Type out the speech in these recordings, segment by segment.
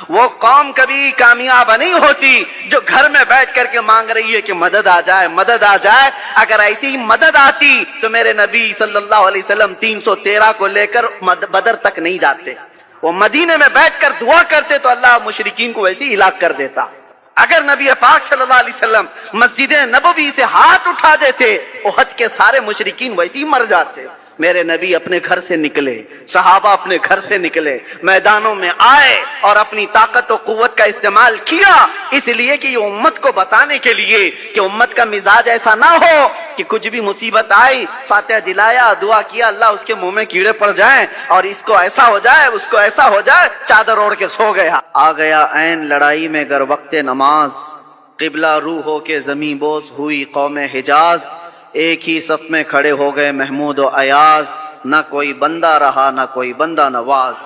وہ قوم کبھی کامیاب نہیں ہوتی جو گھر میں بیٹھ کر کے مانگ رہی ہے کہ مدد آ جائے، مدد آ جائے۔ اگر ایسی مدد آتی تو میرے نبی صلی اللہ علیہ وسلم 313 کو لے کر بدر تک نہیں جاتے، وہ مدینے میں بیٹھ کر دعا کرتے تو اللہ مشرکین کو ویسے ہی ہلاک کر دیتا۔ اگر نبی پاک صلی اللہ علیہ وسلم مسجد نبوی سے ہاتھ اٹھا دیتے، احد کے سارے مشرکین ویسے ہی مر جاتے۔ میرے نبی اپنے گھر سے نکلے، صحابہ اپنے گھر سے نکلے، میدانوں میں آئے اور اپنی طاقت و قوت کا استعمال کیا، اس لیے کہ یہ امت کو بتانے کے لیے کہ امت کا مزاج ایسا نہ ہو کہ کچھ بھی مصیبت آئی فاتحہ دلایا، دعا کیا، اللہ اس کے منہ میں کیڑے پڑ جائیں اور اس کو ایسا ہو جائے، اس کو ایسا ہو جائے، چادر اوڑھ کے سو گیا۔ آ گیا عین لڑائی میں گر وقت نماز، قبلہ رو ہو کے زمیں بوس ہوئی قوم حجاز، ایک ہی صف میں کھڑے ہو گئے محمود و ایاز، نہ کوئی بندہ رہا نہ کوئی بندہ نواز۔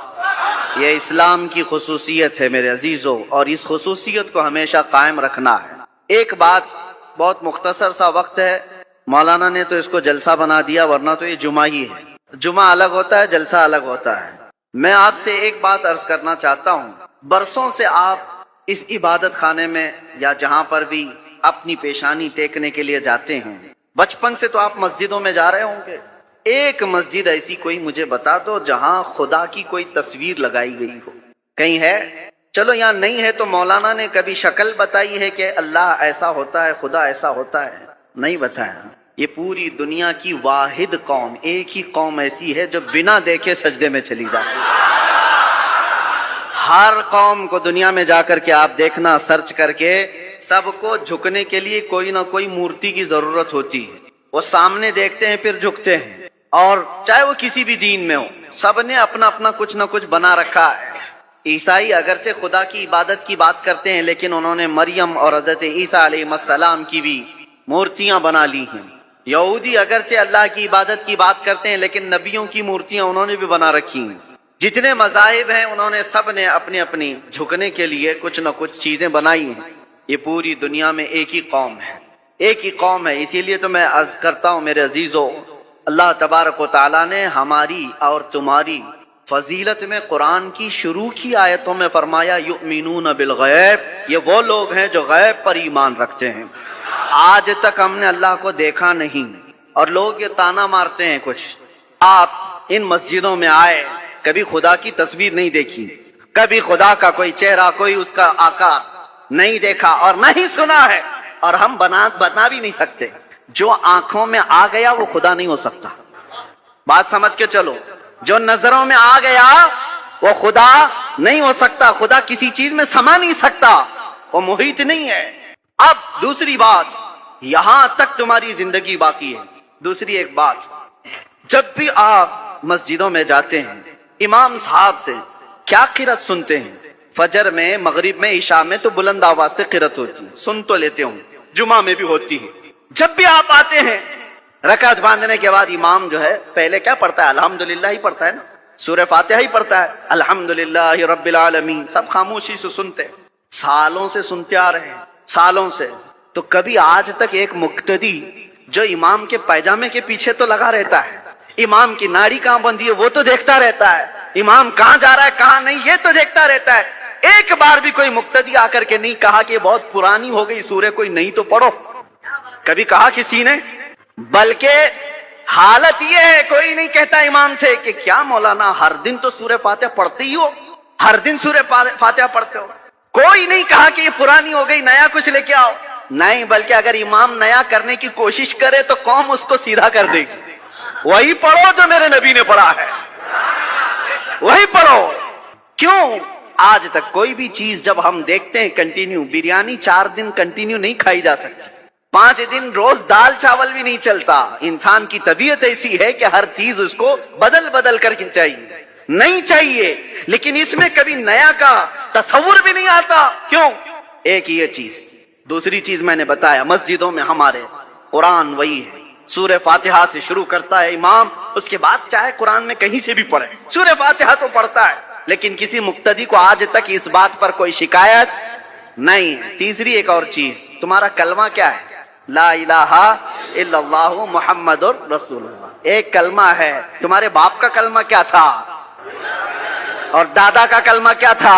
یہ اسلام کی خصوصیت ہے میرے عزیزو، اور اس خصوصیت کو ہمیشہ قائم رکھنا ہے۔ ایک بات، بہت مختصر سا وقت ہے، مولانا نے تو اس کو جلسہ بنا دیا، ورنہ تو یہ جمعہ ہی ہے، جمعہ الگ ہوتا ہے، جلسہ الگ ہوتا ہے۔ میں آپ سے ایک بات عرض کرنا چاہتا ہوں، برسوں سے آپ اس عبادت خانے میں یا جہاں پر بھی اپنی پیشانی ٹیکنے کے لیے جاتے ہیں، بچپن سے تو آپ مسجدوں میں جا رہے ہوں گے، ایک مسجد ایسی کوئی مجھے بتا دو جہاں خدا کی کوئی تصویر لگائی گئی ہو، کہیں ہے؟ چلو یہاں نہیں ہے تو مولانا نے کبھی شکل بتائی ہے کہ اللہ ایسا ہوتا ہے، خدا ایسا ہوتا ہے؟ نہیں بتایا۔ یہ پوری دنیا کی واحد قوم، ایک ہی قوم ایسی ہے جو بنا دیکھے سجدے میں چلی جاتی ہے۔ ہر قوم کو دنیا میں جا کر کے آپ دیکھنا، سرچ کر کے، سب کو جھکنے کے لیے کوئی نہ کوئی مورتی کی ضرورت ہوتی ہے۔ وہ سامنے دیکھتے ہیں پھر جھکتے ہیں، اور چاہے وہ کسی بھی دین میں ہو، سب نے اپنا اپنا کچھ نہ کچھ بنا رکھا ہے۔ عیسائی اگرچہ خدا کی عبادت کی بات کرتے ہیں، لیکن انہوں نے مریم اور حضرت عیسیٰ علیہ السلام کی بھی مورتیاں بنا لی ہیں۔ یہودی اگرچہ اللہ کی عبادت کی بات کرتے ہیں، لیکن نبیوں کی مورتیاں انہوں نے بھی بنا رکھی ہیں۔ جتنے مذاہب ہیں انہوں نے سب نے اپنی اپنی جھکنے کے لیے کچھ نہ کچھ چیزیں بنائی ہیں۔ یہ پوری دنیا میں ایک ہی قوم ہے، ایک ہی قوم ہے۔ اسی لیے تو میں عرض کرتا ہوں میرے عزیزو، اللہ تبارک و تعالیٰ نے ہماری اور تمہاری فضیلت میں قرآن کی شروع کی آیتوں میں فرمایا یؤمنون بالغیب، یہ وہ لوگ ہیں جو غیب پر ایمان رکھتے ہیں۔ آج تک ہم نے اللہ کو دیکھا نہیں، اور لوگ یہ تانا مارتے ہیں کچھ، آپ ان مسجدوں میں آئے، کبھی خدا کی تصویر نہیں دیکھی، کبھی خدا کا کوئی چہرہ، کوئی اس کا آکار نہیں دیکھا اور نہیں سنا ہے، اور ہم بنا بھی نہیں سکتے۔ جو آنکھوں میں آ گیا وہ خدا نہیں ہو سکتا، بات سمجھ کے چلو۔ جو نظروں میں آ گیا وہ خدا نہیں ہو سکتا، خدا کسی چیز میں سما نہیں سکتا، وہ محیط نہیں ہے۔ اب دوسری بات، یہاں تک تمہاری زندگی باقی ہے۔ دوسری ایک بات، جب بھی آپ مسجدوں میں جاتے ہیں، امام صاحب سے کیا قرات سنتے ہیں؟ فجر میں، مغرب میں، عشاء میں تو بلند آواز سے قرات ہوتی ہے، سن تو لیتے ہوں، جمعہ میں بھی ہوتی ہے۔ جب بھی آپ آتے ہیں، رکعت باندھنے کے بعد امام جو ہے پہلے کیا پڑھتا ہے؟ الحمدللہ ہی پڑھتا ہے نا، سورہ فاتحہ ہی پڑھتا ہے، الحمدللہ رب العالمین، سب خاموشی سے سنتے، سالوں سے سنتے آ رہے ہیں، سالوں سے۔ تو کبھی آج تک ایک مقتدی جو امام کے پائجامے کے پیچھے تو لگا رہتا ہے، امام کی ناڑی کہاں بندھی ہے وہ تو دیکھتا رہتا ہے، امام کہاں جا رہا ہے کہاں نہیں یہ تو دیکھتا رہتا ہے، ایک بار بھی کوئی مقتدی آ کر کے نہیں کہا کہ بہت پرانی ہو گئی سورہ، کوئی نہیں تو پڑھو؟ کبھی کہا کسی نے؟ بلکہ حالت یہ ہے، کوئی نہیں کہتا امام سے کہ کیا مولانا ہر دن تو سورہ فاتحہ پڑھتے ہی ہو، ہر دن سورہ فاتحہ پڑھتے ہو؟ کوئی نہیں کہا کہ یہ پرانی ہو گئی، نیا کچھ لے کے آؤ، نہیں، بلکہ اگر امام نیا کرنے کی کوشش کرے تو قوم اس کو سیدھا کر دے گی۔ وہی پڑھو جو میرے نبی نے پڑھا ہے، وہی پڑھو۔ کیوں؟ آج تک کوئی بھی چیز جب ہم دیکھتے ہیں کنٹینیو، بریانی 4 دن کنٹینیو نہیں کھائی جا سکتی، 5 دن روز دال چاول بھی نہیں چلتا۔ انسان کی طبیعت ایسی ہے کہ ہر چیز اس کو بدل بدل کر کے چاہیے، نہیں چاہیے، لیکن اس میں کبھی نیا کا تصور بھی نہیں آتا۔ کیوں؟ ایک یہ چیز۔ دوسری چیز میں نے بتایا، مسجدوں میں ہمارے قرآن وہی ہے، سورہ فاتحہ سے شروع کرتا ہے امام، اس کے بعد چاہے قرآن میں کہیں سے بھی پڑھے، سورہ فاتحہ تو پڑھتا ہے، لیکن کسی مقتدی کو آج تک اس بات پر کوئی شکایت نہیں ہے۔ تیسری ایک اور چیز، تمہارا کلمہ کیا ہے؟ لا الہ الا اللہ محمد رسول اللہ، ایک کلمہ ہے۔ تمہارے باپ کا کلمہ کیا تھا؟ اور دادا کا کلمہ کیا تھا؟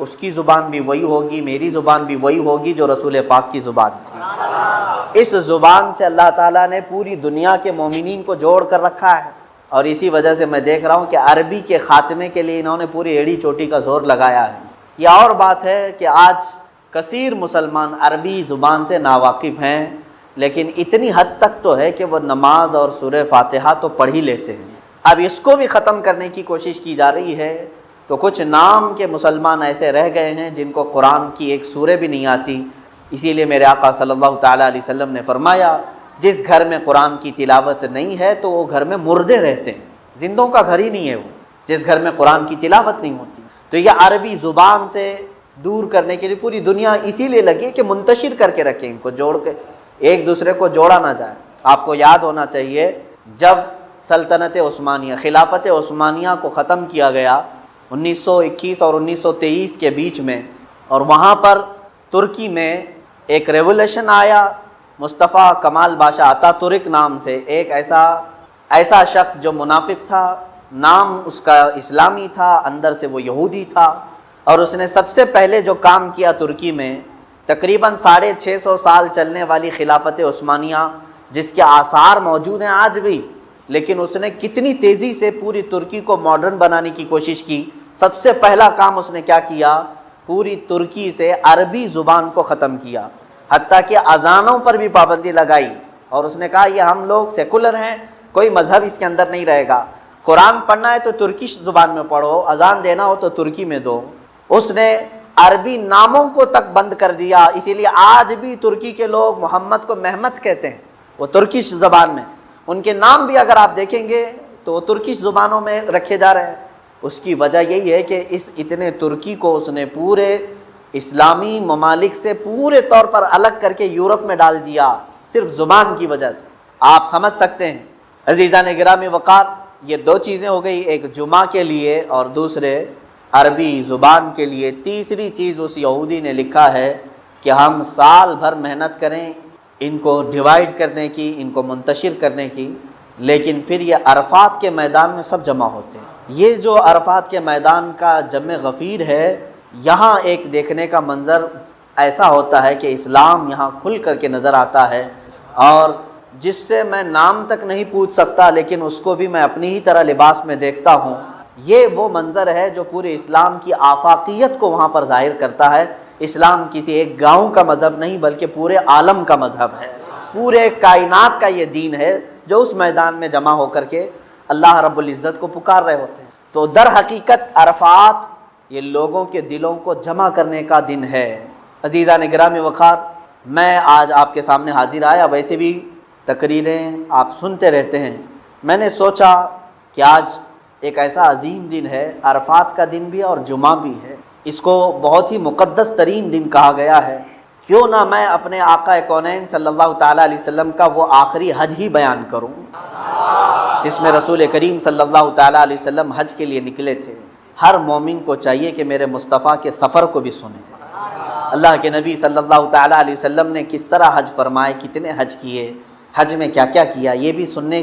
اس کی زبان بھی وہی ہوگی، میری زبان بھی وہی ہوگی جو رسول پاک کی زبان تھی۔ اس زبان سے اللہ تعالیٰ نے پوری دنیا کے مومنین کو جوڑ کر رکھا ہے، اور اسی وجہ سے میں دیکھ رہا ہوں کہ عربی کے خاتمے کے لیے انہوں نے پوری ایڑی چوٹی کا زور لگایا ہے۔ یہ اور بات ہے کہ آج کثیر مسلمان عربی زبان سے ناواقف ہیں، لیکن اتنی حد تک تو ہے کہ وہ نماز اور سورہ فاتحہ تو پڑھ ہی لیتے ہیں۔ اب اس کو بھی ختم کرنے کی کوشش کی جا رہی ہے، تو کچھ نام کے مسلمان ایسے رہ گئے ہیں جن کو قرآن کی ایک سورہ بھی نہیں آتی۔ اسی لیے میرے آقا صلی اللہ تعالیٰ علیہ وسلم نے فرمایا جس گھر میں قرآن کی تلاوت نہیں ہے تو وہ گھر میں مردے رہتے ہیں، زندوں کا گھر ہی نہیں ہے وہ، جس گھر میں قرآن کی تلاوت نہیں ہوتی۔ تو یہ عربی زبان سے دور کرنے کے لیے پوری دنیا اسی لیے لگی کہ منتشر کر کے رکھیں، ان کو جوڑ کے ایک دوسرے کو جوڑا نہ جائے۔ آپ کو یاد ہونا چاہیے جب سلطنت عثمانیہ، خلافت عثمانیہ کو ختم کیا گیا 1921 اور 1923 کے بیچ میں، اور وہاں پر ترکی میں ایک ریولیوشن آیا، مصطفیٰ کمال باشا آتا ترک نام سے ایک ایسا شخص جو منافق تھا، نام اس کا اسلامی تھا، اندر سے وہ یہودی تھا، اور اس نے سب سے پہلے جو کام کیا ترکی میں، تقریباً 650 سال چلنے والی خلافت عثمانیہ جس کے آثار موجود ہیں آج بھی، لیکن اس نے کتنی تیزی سے پوری ترکی کو ماڈرن بنانے کی کوشش کی۔ سب سے پہلا کام اس نے کیا کیا، پوری ترکی سے عربی زبان کو ختم کیا، حتیٰ کہ اذانوں پر بھی پابندی لگائی، اور اس نے کہا یہ ہم لوگ سیکولر ہیں، کوئی مذہب اس کے اندر نہیں رہے گا، قرآن پڑھنا ہے تو ترکش زبان میں پڑھو، اذان دینا ہو تو ترکی میں دو۔ اس نے عربی ناموں کو تک بند کر دیا، اسی لیے آج بھی ترکی کے لوگ محمد کو محمد کہتے ہیں، وہ ترکش زبان میں، ان کے نام بھی اگر آپ دیکھیں گے تو وہ ترکش زبانوں میں رکھے جا رہے ہیں۔ اس کی وجہ یہی ہے کہ اس اتنے ترکی کو اس نے پورے اسلامی ممالک سے پورے طور پر الگ کر کے یورپ میں ڈال دیا، صرف زبان کی وجہ سے۔ آپ سمجھ سکتے ہیں عزیزان گرامی وقار، یہ دو چیزیں ہو گئی، ایک جمعہ کے لیے اور دوسرے عربی زبان کے لیے۔ تیسری چیز اس یہودی نے لکھا ہے کہ ہم سال بھر محنت کریں ان کو ڈیوائیڈ کرنے کی، ان کو منتشر کرنے کی، لیکن پھر یہ عرفات کے میدان میں سب جمع ہوتے ہیں۔ یہ جو عرفات کے میدان کا جمع غفیر ہے، یہاں ایک دیکھنے کا منظر ایسا ہوتا ہے کہ اسلام یہاں کھل کر کے نظر آتا ہے، اور جس سے میں نام تک نہیں پوچھ سکتا لیکن اس کو بھی میں اپنی ہی طرح لباس میں دیکھتا ہوں۔ یہ وہ منظر ہے جو پورے اسلام کی آفاقیت کو وہاں پر ظاہر کرتا ہے۔ اسلام کسی ایک گاؤں کا مذہب نہیں بلکہ پورے عالم کا مذہب ہے، پورے کائنات کا یہ دین ہے جو اس میدان میں جمع ہو کر کے اللہ رب العزت کو پکار رہے ہوتے ہیں۔ تو در حقیقت عرفات یہ لوگوں کے دلوں کو جمع کرنے کا دن ہے۔ عزیزان گرامی وقار، میں آج آپ کے سامنے حاضر آیا، ویسے بھی تقریریں آپ سنتے رہتے ہیں، میں نے سوچا کہ آج ایک ایسا عظیم دن ہے، عرفات کا دن بھی اور جمعہ بھی ہے، اس کو بہت ہی مقدس ترین دن کہا گیا ہے۔ کیوں نہ میں اپنے آقا کونین صلی اللہ تعالیٰ علیہ وسلم کا وہ آخری حج ہی بیان کروں جس میں رسول کریم صلی اللہ تعالیٰ علیہ وسلم حج کے لیے نکلے تھے۔ ہر مومن کو چاہیے کہ میرے مصطفیٰ کے سفر کو بھی سنے، اللہ کے نبی صلی اللہ تعالیٰ علیہ وسلم نے کس طرح حج فرمائے، کتنے حج کیے، حج میں کیا کیا کیا، یہ بھی سننے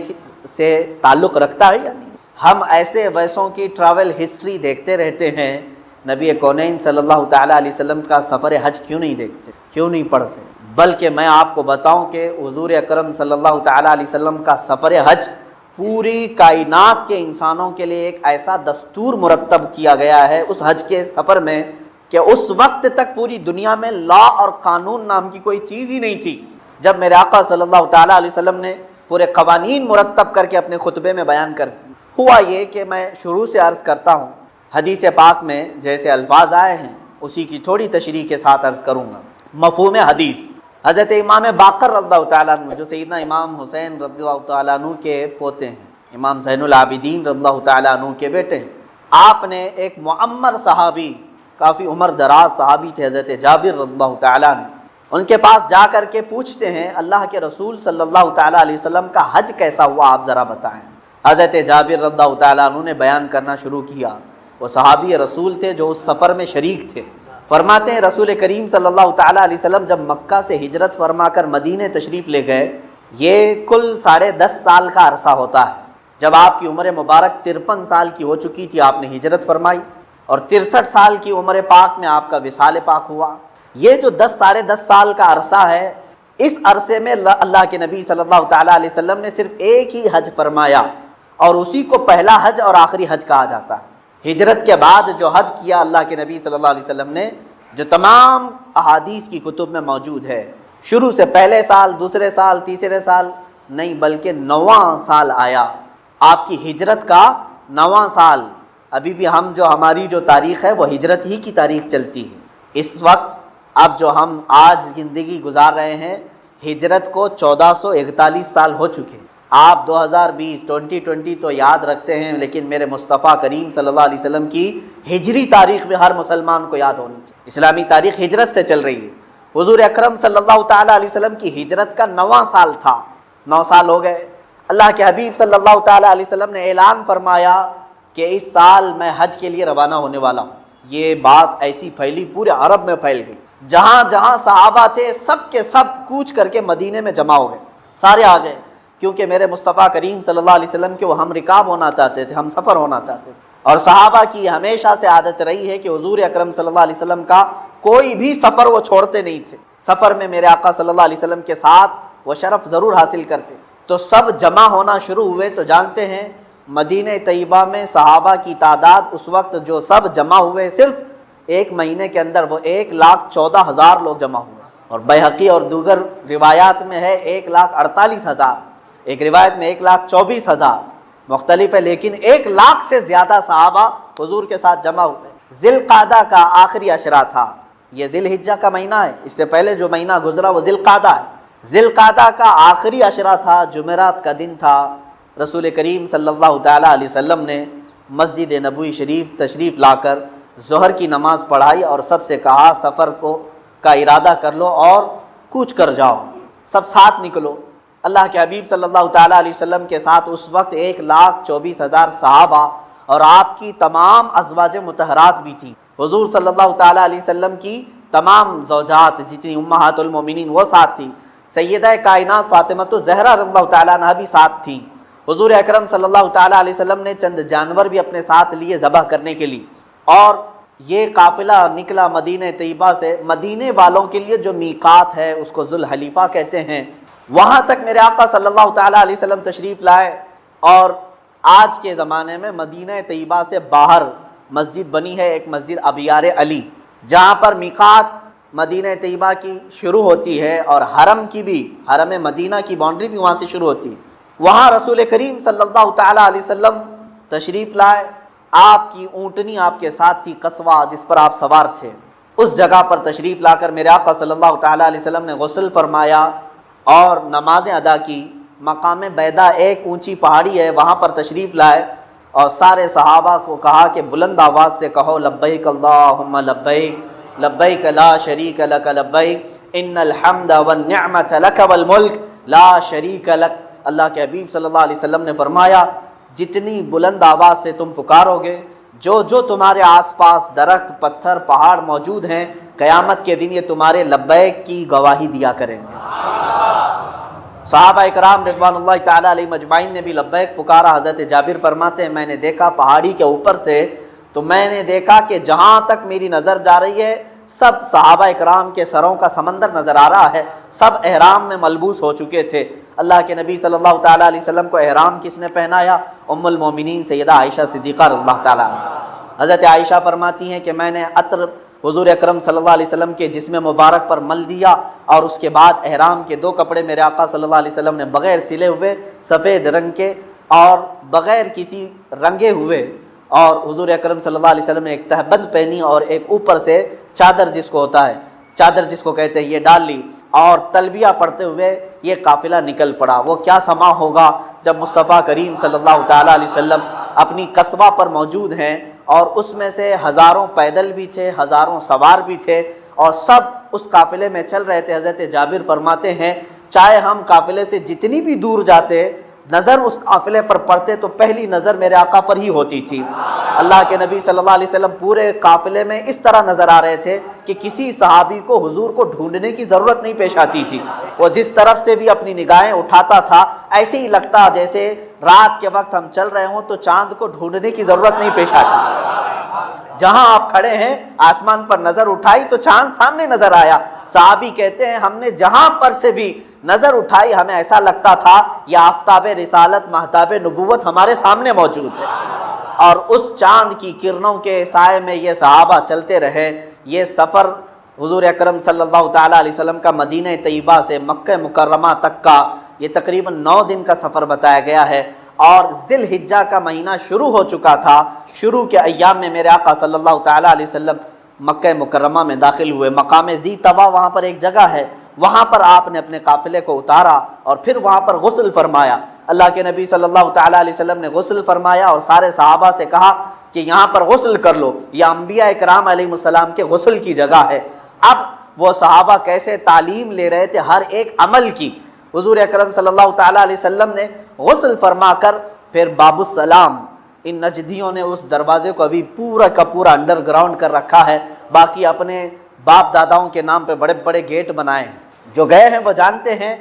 سے تعلق رکھتا ہے یا نہیں؟ ہم ایسے ویسوں کی ٹریول ہسٹری دیکھتے رہتے ہیں، نبی کونین صلی اللہ تعالیٰ علیہ وسلم کا سفر حج کیوں نہیں دیکھتے، کیوں نہیں پڑھتے؟ بلکہ میں آپ کو بتاؤں کہ حضور اکرم صلی اللہ تعالیٰ علیہ وسلم کا سفر حج پوری کائنات کے انسانوں کے لیے ایک ایسا دستور مرتب کیا گیا ہے اس حج کے سفر میں کہ اس وقت تک پوری دنیا میں لا اور قانون نام کی کوئی چیز ہی نہیں تھی۔ جب میرے آقا صلی اللہ تعالیٰ علیہ وسلم نے پورے قوانین مرتب کر کے اپنے خطبے میں بیان کر دی، ہوا یہ کہ میں شروع سے عرض کرتا ہوں، حدیث پاک میں جیسے الفاظ آئے ہیں اسی کی تھوڑی تشریح کے ساتھ عرض کروں گا۔ مفہوم حدیث، حضرت امام باقر رضی اللہ تعالیٰ عنہ جو سیدنا امام حسین رضی اللہ تعالیٰ عنہ کے پوتے ہیں، امام زین العابدین رضی اللہ تعالیٰ عنہ کے بیٹے ہیں، آپ نے ایک معمر صحابی، کافی عمر دراز صحابی تھے حضرت جابر رضی اللہ تعالیٰ عنہ، ان کے پاس جا کر کے پوچھتے ہیں اللہ کے رسول صلی اللہ تعالیٰ علیہ وسلم کا حج کیسا ہوا، آپ ذرا بتائیں۔ حضرت جابر رضی اللہ تعالیٰ عنہ نے بیان کرنا شروع کیا، وہ صحابی رسول تھے جو اس سفر میں شریک تھے۔ فرماتے ہیں رسول کریم صلی اللہ تعالیٰ علیہ وسلم جب مکہ سے ہجرت فرما کر مدینہ تشریف لے گئے، یہ کل 10.5 سال کا عرصہ ہوتا ہے۔ جب آپ کی عمر مبارک 53 سال کی ہو چکی تھی، آپ نے ہجرت فرمائی، اور 63 سال کی عمر پاک میں آپ کا وصال پاک ہوا۔ یہ جو 10 سال کا عرصہ ہے، اس عرصے میں اللہ کے نبی صلی اللہ تعالیٰ علیہ وسلم نے صرف ایک ہی حج فرمایا، اور اسی کو پہلا حج اور آخری حج کہا جاتا ہے۔ ہجرت کے بعد جو حج کیا اللہ کے نبی صلی اللہ علیہ وسلم نے، جو تمام احادیث کی کتب میں موجود ہے، شروع سے پہلے سال، دوسرے سال، تیسرے سال نہیں، بلکہ 9واں سال آیا آپ کی ہجرت کا، 9واں سال۔ ابھی بھی ہماری جو تاریخ ہے وہ ہجرت ہی کی تاریخ چلتی ہے۔ اس وقت اب جو ہم آج زندگی گزار رہے ہیں، ہجرت کو 1441 سال ہو چکے ہیں۔ آپ 2020 تو یاد رکھتے ہیں، لیکن میرے مصطفیٰ کریم صلی اللہ علیہ وسلم کی ہجری تاریخ بھی ہر مسلمان کو یاد ہونی چاہیے۔ اسلامی تاریخ ہجرت سے چل رہی ہے۔ حضور اکرم صلی اللہ تعالیٰ علیہ وسلم کی ہجرت کا 9واں سال تھا، 9 سال ہو گئے۔ اللہ کے حبیب صلی اللہ تعالیٰ علیہ وسلم نے اعلان فرمایا کہ اس سال میں حج کے لیے روانہ ہونے والا ہوں۔ یہ بات ایسی پھیلی، پورے عرب میں پھیل گئی، جہاں جہاں صحابہ تھے سب کے سب کوچ کر کے مدینے میں جمع ہو گئے، سارے آ گئے، کیونکہ میرے مصطفیٰ کریم صلی اللہ علیہ وسلم کے وہ ہم رکاب ہونا چاہتے تھے، ہم سفر ہونا چاہتے تھے۔ اور صحابہ کی ہمیشہ سے عادت رہی ہے کہ حضور اکرم صلی اللہ علیہ وسلم کا کوئی بھی سفر وہ چھوڑتے نہیں تھے، سفر میں میرے آقا صلی اللہ علیہ وسلم کے ساتھ وہ شرف ضرور حاصل کرتے۔ تو سب جمع ہونا شروع ہوئے، تو جانتے ہیں مدینہ طیبہ میں صحابہ کی تعداد اس وقت جو سب جمع ہوئے، صرف ایک مہینے کے اندر وہ 1,14,000 لوگ جمع ہوئے، اور بیہقی اور دیگر روایات میں ہے 1,48,000، ایک روایت میں 1,24,000، مختلف ہے، لیکن 1,00,000 سے زیادہ صحابہ حضور کے ساتھ جمع ہوئے۔ ذی القعدہ کا آخری عشرہ تھا، یہ ذی الحجہ کا مہینہ ہے، اس سے پہلے جو مہینہ گزرا وہ ذی القعدہ ہے۔ ذی القعدہ کا آخری عشرہ تھا، جمعرات کا دن تھا۔ رسول کریم صلی اللہ تعالیٰ علیہ وسلم نے مسجد نبوی شریف تشریف لا کر ظہر کی نماز پڑھائی، اور سب سے کہا سفر کا ارادہ کر لو اور کوچ کر جاؤ، سب ساتھ نکلو۔ اللہ کے حبیب صلی اللہ تعالیٰ علیہ وسلم کے ساتھ اس وقت 1,24,000 صحابہ اور آپ کی تمام ازواج مطہرات بھی تھیں۔ حضور صلی اللہ تعالیٰ علیہ وسلم کی تمام زوجات جتنی امہات المومنین وہ ساتھ تھیں، سیدہ کائنات فاطمہ الزہرا رضی اللہ تعالیٰ عنہا بھی ساتھ تھیں۔ حضور اکرم صلی اللہ تعالیٰ علیہ وسلم نے چند جانور بھی اپنے ساتھ لیے ذبح کرنے کے لیے، اور یہ قافلہ نکلا مدینہ طیبہ سے۔ مدینے والوں کے لیے جو میقات ہے اس کو ذوالحلیفہ کہتے ہیں، وہاں تک میرے آقا صلی اللہ تعالیٰ علیہ وسلم تشریف لائے، اور آج کے زمانے میں مدینہ طیبہ سے باہر مسجد بنی ہے، ایک مسجد ابیار علی، جہاں پر میقات مدینہ طیبہ کی شروع ہوتی ہے، اور حرم کی بھی، حرم مدینہ کی باؤنڈری بھی وہاں سے شروع ہوتی ہے۔ وہاں رسول کریم صلی اللہ تعالیٰ علیہ وسلم تشریف لائے، آپ کی اونٹنی آپ کے ساتھ تھی، قصوہ جس پر آپ سوار تھے، اس جگہ پر تشریف لا کر میرے آقا صلی اللہ تعالیٰ علیہ وسلم نے غسل فرمایا اور نمازیں ادا کی۔ مقام بیدا ایک اونچی پہاڑی ہے، وہاں پر تشریف لائے، اور سارے صحابہ کو کہا کہ بلند آواز سے کہو لبیک اللہم لبیک، لبیک لا شریک لک لبیک، ان الحمد والنعمت لک والملک لا شریک لک۔ اللہ کے حبیب صلی اللہ علیہ وسلم نے فرمایا جتنی بلند آواز سے تم پکارو گے، جو تمہارے آس پاس درخت، پتھر، پہاڑ موجود ہیں، قیامت کے دن یہ تمہارے لبیک کی گواہی دیا کریں گے۔ صحابہ اکرام رضوان اللہ تعالیٰ علیہ مجمعین نے بھی لبیک پکارا۔ حضرت جابر فرماتے ہیں میں نے دیکھا پہاڑی کے اوپر سے، تو میں نے دیکھا کہ جہاں تک میری نظر جا رہی ہے سب صحابہ اکرام کے سروں کا سمندر نظر آ رہا ہے، سب احرام میں ملبوس ہو چکے تھے۔ اللہ کے نبی صلی اللہ تعالیٰ علیہ وسلم کو احرام کس نے پہنایا؟ ام المومنین سیدہ عائشہ صدیقہ رضی اللہ تعالیٰ عنہا۔ حضرت عائشہ فرماتی ہیں کہ میں نے عطر حضور اکرم صلی اللہ علیہ وسلم کے جسم مبارک پر مل دیا، اور اس کے بعد احرام کے 2 کپڑے میرے آقا صلی اللہ علیہ وسلم نے بغیر سلے ہوئے، سفید رنگ کے اور بغیر کسی رنگے ہوئے، اور حضور اکرم صلی اللہ علیہ وسلم نے ایک تہبند پہنی اور ایک اوپر سے چادر جس کو ہوتا ہے، چادر جس کو کہتے ہیں، یہ ڈال لی، اور تلبیہ پڑھتے ہوئے یہ قافلہ نکل پڑا۔ وہ کیا سما ہوگا جب مصطفیٰ کریم صلی اللہ تعالیٰ علیہ وسلم اپنی قصبہ پر موجود ہیں، اور اس میں سے ہزاروں پیدل بھی تھے، ہزاروں سوار بھی تھے، اور سب اس قافلے میں چل رہے تھے۔ حضرت جابر فرماتے ہیں چاہے ہم قافلے سے جتنی بھی دور جاتے، نظر اس قافلے پر پڑتے تو پہلی نظر میرے آقا پر ہی ہوتی تھی۔ اللہ کے نبی صلی اللہ علیہ وسلم پورے قافلے میں اس طرح نظر آ رہے تھے کہ کسی صحابی کو حضور کو ڈھونڈنے کی ضرورت نہیں پیش آتی تھی۔ وہ جس طرف سے بھی اپنی نگاہیں اٹھاتا تھا ایسے ہی لگتا جیسے رات کے وقت ہم چل رہے ہوں تو چاند کو ڈھونڈنے کی ضرورت نہیں پیش آتی۔ جہاں آپ کھڑے ہیں آسمان پر نظر اٹھائی تو چاند سامنے نظر آیا۔ صحابی کہتے ہیں ہم نے جہاں پر سے بھی نظر اٹھائی ہمیں ایسا لگتا تھا یہ آفتاب رسالت مہتاب نبوت ہمارے سامنے موجود ہے۔ اور اس چاند کی کرنوں کے سائے میں یہ صحابہ چلتے رہے۔ یہ سفر حضور اکرم صلی اللہ تعالیٰ علیہ وسلم کا مدینہ طیبہ سے مکہ مکرمہ تک کا یہ تقریباً 9 دن کا سفر بتایا گیا ہے، اور ذی الحجہ کا مہینہ شروع ہو چکا تھا۔ شروع کے ایام میں میرے آقا صلی اللہ تعالیٰ علیہ وسلم مکہ مکرمہ میں داخل ہوئے۔ مقام ذی طوا وہاں پر ایک جگہ ہے، وہاں پر آپ نے اپنے قافلے کو اتارا اور پھر وہاں پر غسل فرمایا۔ اللہ کے نبی صلی اللہ تعالیٰ علیہ وسلم نے غسل فرمایا اور سارے صحابہ سے کہا کہ یہاں پر غسل کر لو، یہ انبیاء اکرام علیہ السلام کے غسل کی جگہ ہے۔ اب وہ صحابہ کیسے تعلیم لے رہے تھے ہر ایک عمل کی۔ حضور اکرم صلی اللہ تعالیٰ علیہ وسلم نے غسل فرما کر پھر باب السلام، ان نجدیوں نے اس دروازے کو ابھی پورا کا پورا انڈر گراؤنڈ کر رکھا ہے، باقی اپنے باپ داداؤں کے نام پہ بڑے بڑے گیٹ بنائے ہیں، جو گئے ہیں وہ جانتے ہیں۔